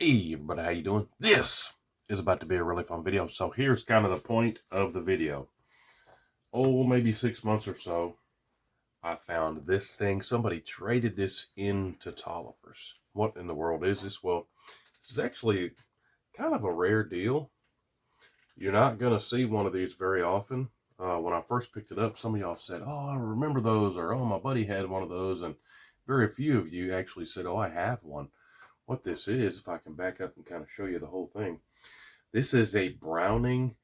Hey everybody, how you doing? This is about to be a really fun video. So here's kind of the point of the video. Oh, maybe 6 months or so, I found this thing. Somebody traded this into Tollivers. What in the world is this? Well, this is actually kind of a rare deal. You're not going to see one of these very often. When I first picked it up, some of y'all said, oh, I remember those, or oh, my buddy had one of those, and very few of you actually said, oh, I have one. What this is, if I can back up and kind of show you the whole thing. This is a Browning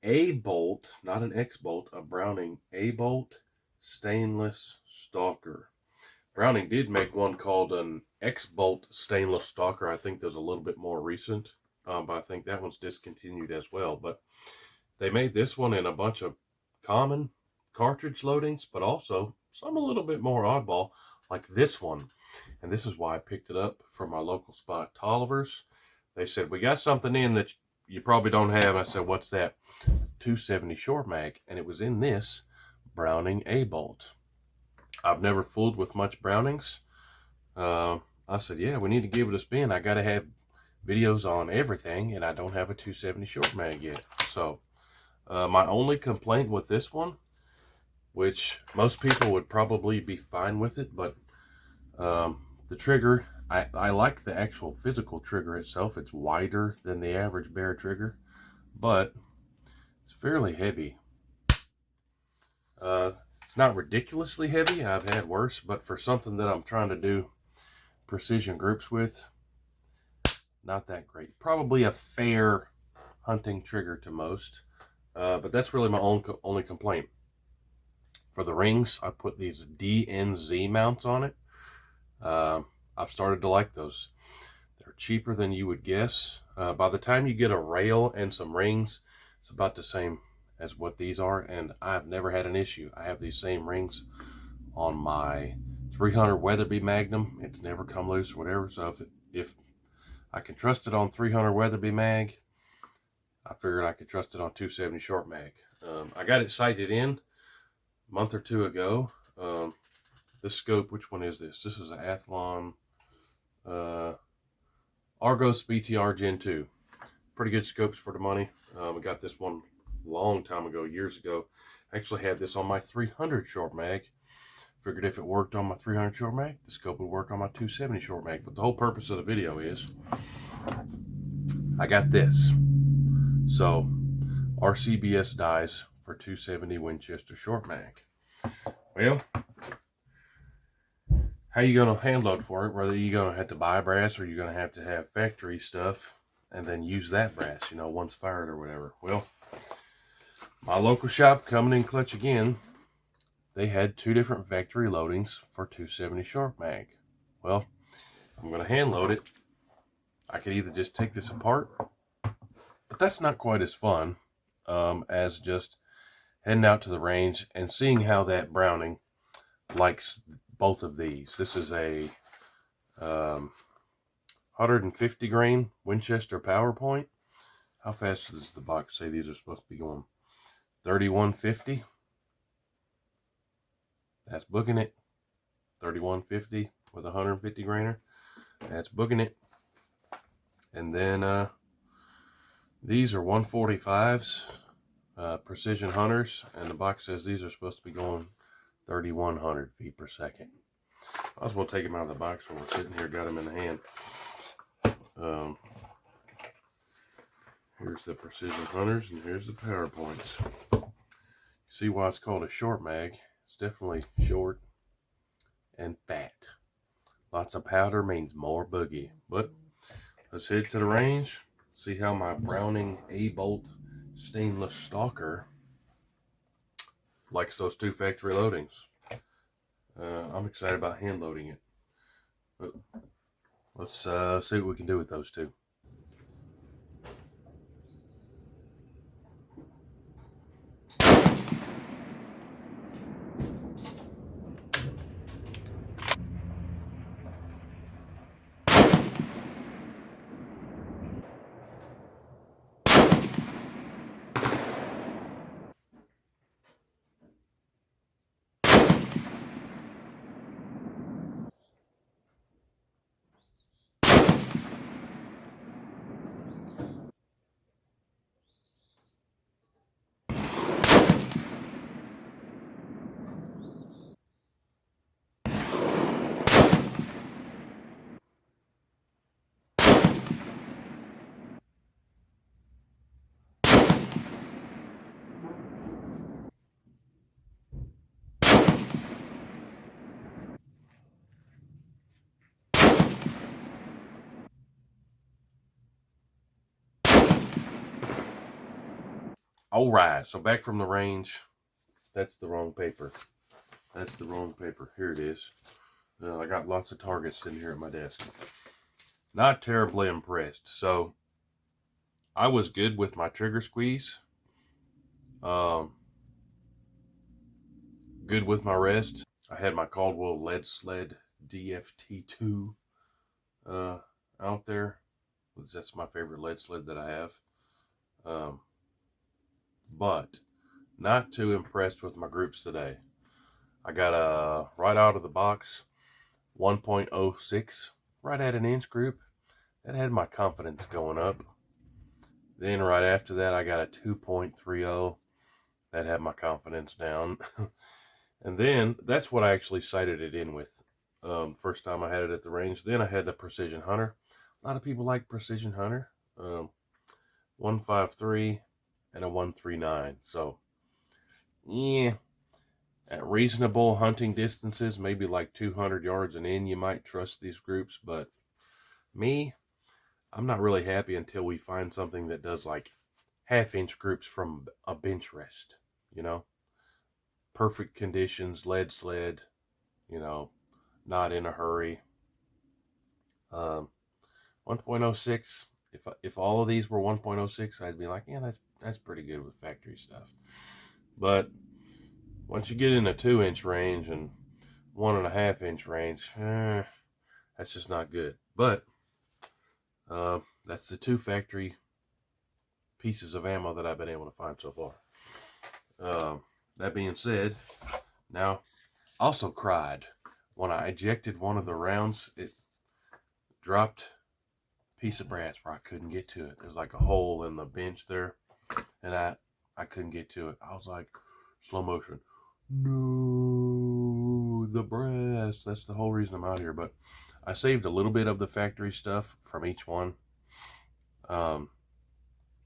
A-bolt, not an X-bolt, a Browning A-bolt stainless stalker. Browning did make one called an X-bolt stainless stalker. I think there's a little bit more recent, but I think that one's discontinued as well. But they made this one in a bunch of common cartridge loadings, but also some a little bit more oddball, like this one. And this is why I picked it up from my local spot, Tollivers. They said, we got something in that you probably don't have. I said, what's that? 270 short mag. And it was in this Browning A-bolt. I've never fooled with much Brownings. I said, yeah, we need to give it a spin. I got to have videos on everything, and I don't have a 270 short mag yet. So my only complaint with this one, which most people would probably be fine with it, but the trigger, I like the actual physical trigger itself. It's wider than the average bear trigger, but it's fairly heavy. It's not ridiculously heavy. I've had worse, but for something that I'm trying to do precision groups with, not that great. Probably a fair hunting trigger to most, but that's really my only complaint. For the rings, I put these DNZ mounts on it. I've started to like those. They're cheaper than you would guess. By the time you get a rail and some rings, it's about the same as what these are, and I've never had an issue. I have these same rings on my 300 Weatherby Magnum. It's never come loose or whatever, so if I can trust it on 300 Weatherby mag, I figured I could trust it on 270 short mag. I got it sighted in a month or two ago. This scope, which one is this? This is an Athlon Argos BTR Gen 2. Pretty good scopes for the money. We got this one a long time ago, years ago. I actually had this on my 300 short mag. Figured if it worked on my 300 short mag, the scope would work on my 270 short mag. But the whole purpose of the video is I got this. So RCBS dies for 270 Winchester short mag. Well, how you going to hand load for it? Whether you're going to have to buy brass or you're going to have factory stuff and then use that brass, you know, once fired or whatever. Well, my local shop, coming in clutch again, they had two different factory loadings for 270 short mag. Well, I'm going to hand load it. I could either just take this apart, but that's not quite as fun as just heading out to the range and seeing how that Browning likes both of these. This is a 150 grain Winchester PowerPoint. How fast does the box say these are supposed to be going? 3150. That's booking it. 3150 with 150 grainer. That's booking it. And then these are 145s, Precision Hunters, and the box says these are supposed to be going 3,100 feet per second. I was going to take them out of the box when we're sitting here, got them in the hand. Here's the Precision Hunters, and here's the PowerPoints. See why it's called a short mag. It's definitely short and fat. Lots of powder means more boogie. But let's head to the range, see how my Browning A-bolt stainless stalker likes those two factory loadings. I'm excited about hand loading it. But let's see what we can do with those two. All right, so back from the range. That's the wrong paper. That's the wrong paper. Here it is. I got lots of targets sitting here at my desk. Not terribly impressed. So I was good with my trigger squeeze. Good with my rest. I had my Caldwell Lead Sled DFT2 out there. That's my favorite lead sled that I have. But not too impressed with my groups today. I got a right out of the box 1.06, right at an inch group. That had my confidence going up. Then right after that, I got a 2.30. That had my confidence down. And then that's what I actually sighted it in with. First time I had it at the range. Then I had the Precision Hunter. A lot of people like Precision Hunter. 153 and a 139. So, yeah, at reasonable hunting distances, maybe like 200 yards and in, you might trust these groups. But me, I'm not really happy until we find something that does like half-inch groups from a bench rest, you know? Perfect conditions, lead sled, you know, not in a hurry. 1.06, if all of these were 1.06, I'd be like, yeah, that's pretty good with factory stuff. But once you get in a 2-inch range and 1.5-inch range, that's just not good. But that's the 2 factory pieces of ammo that I've been able to find so far. That being said, now also cried when I ejected one of the rounds. It dropped a piece of brass where I couldn't get to it. There's like a hole in the bench there, and I couldn't get to it. I was like, slow motion, no, the brass. That's the whole reason I'm out here. But I saved a little bit of the factory stuff from each one,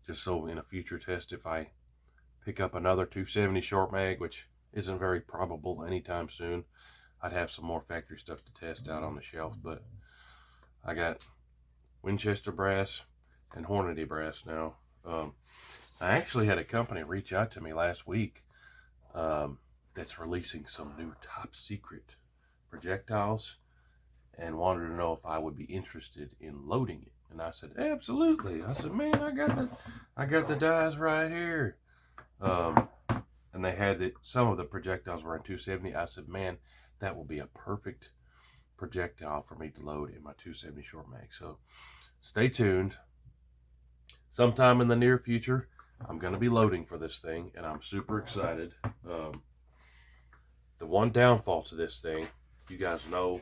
just so in a future test, if I pick up another 270 short mag, which isn't very probable anytime soon, I'd have some more factory stuff to test out on the shelf. But I got Winchester brass and Hornady brass now. I actually had a company reach out to me last week that's releasing some new top secret projectiles and wanted to know if I would be interested in loading it. And I said, absolutely. I said, man, I got the dies right here. And they had some of the projectiles were in 270. I said, man, that will be a perfect projectile for me to load in my 270 short mag. So stay tuned. Sometime in the near future, I'm going to be loading for this thing, and I'm super excited. The one downfall to this thing, you guys know,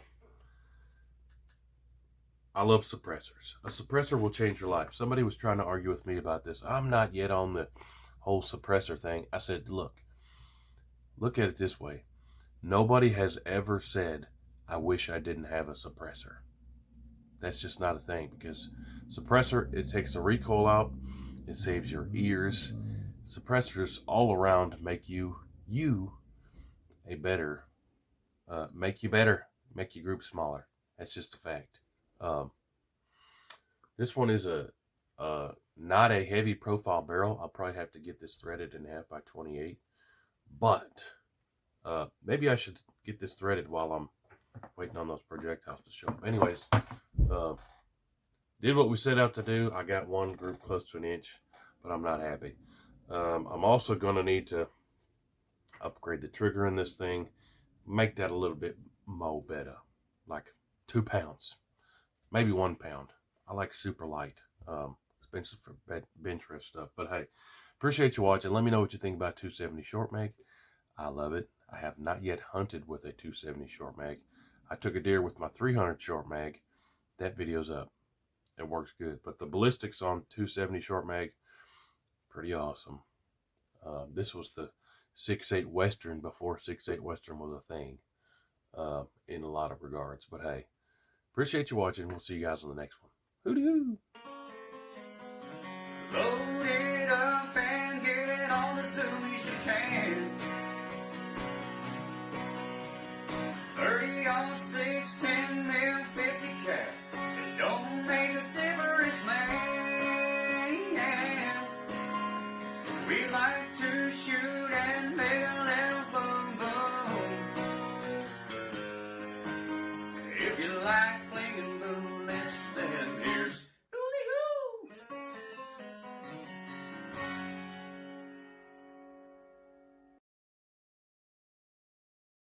I love suppressors. A suppressor will change your life. Somebody was trying to argue with me about this. I'm not yet on the whole suppressor thing. I said, look at it this way. Nobody has ever said, I wish I didn't have a suppressor. That's just not a thing, because suppressor, it takes the recoil out. It saves your ears. Suppressors all around make you a better, make you group smaller. That's just a fact. This one is not a heavy profile barrel. I'll probably have to get this threaded in 1/2 by 28, but maybe I should get this threaded while I'm waiting on those projectiles to show up. Anyways, did what we set out to do. I got one group close to an inch, but I'm not happy. I'm also going to need to upgrade the trigger in this thing, make that a little bit more better, like 2 pounds, maybe 1 pound. I like super light, expensive for bench rest stuff. But hey, appreciate you watching. Let me know what you think about 270 short mag. I love it. I have not yet hunted with a 270 short mag. I took a deer with my 300 short mag. That video's up. It works good. But the ballistics on 270 short mag, pretty awesome. This was the 6.8 Western before 6.8 Western was a thing in a lot of regards. But hey, appreciate you watching. We'll see you guys on the next one. Hooty-hoo!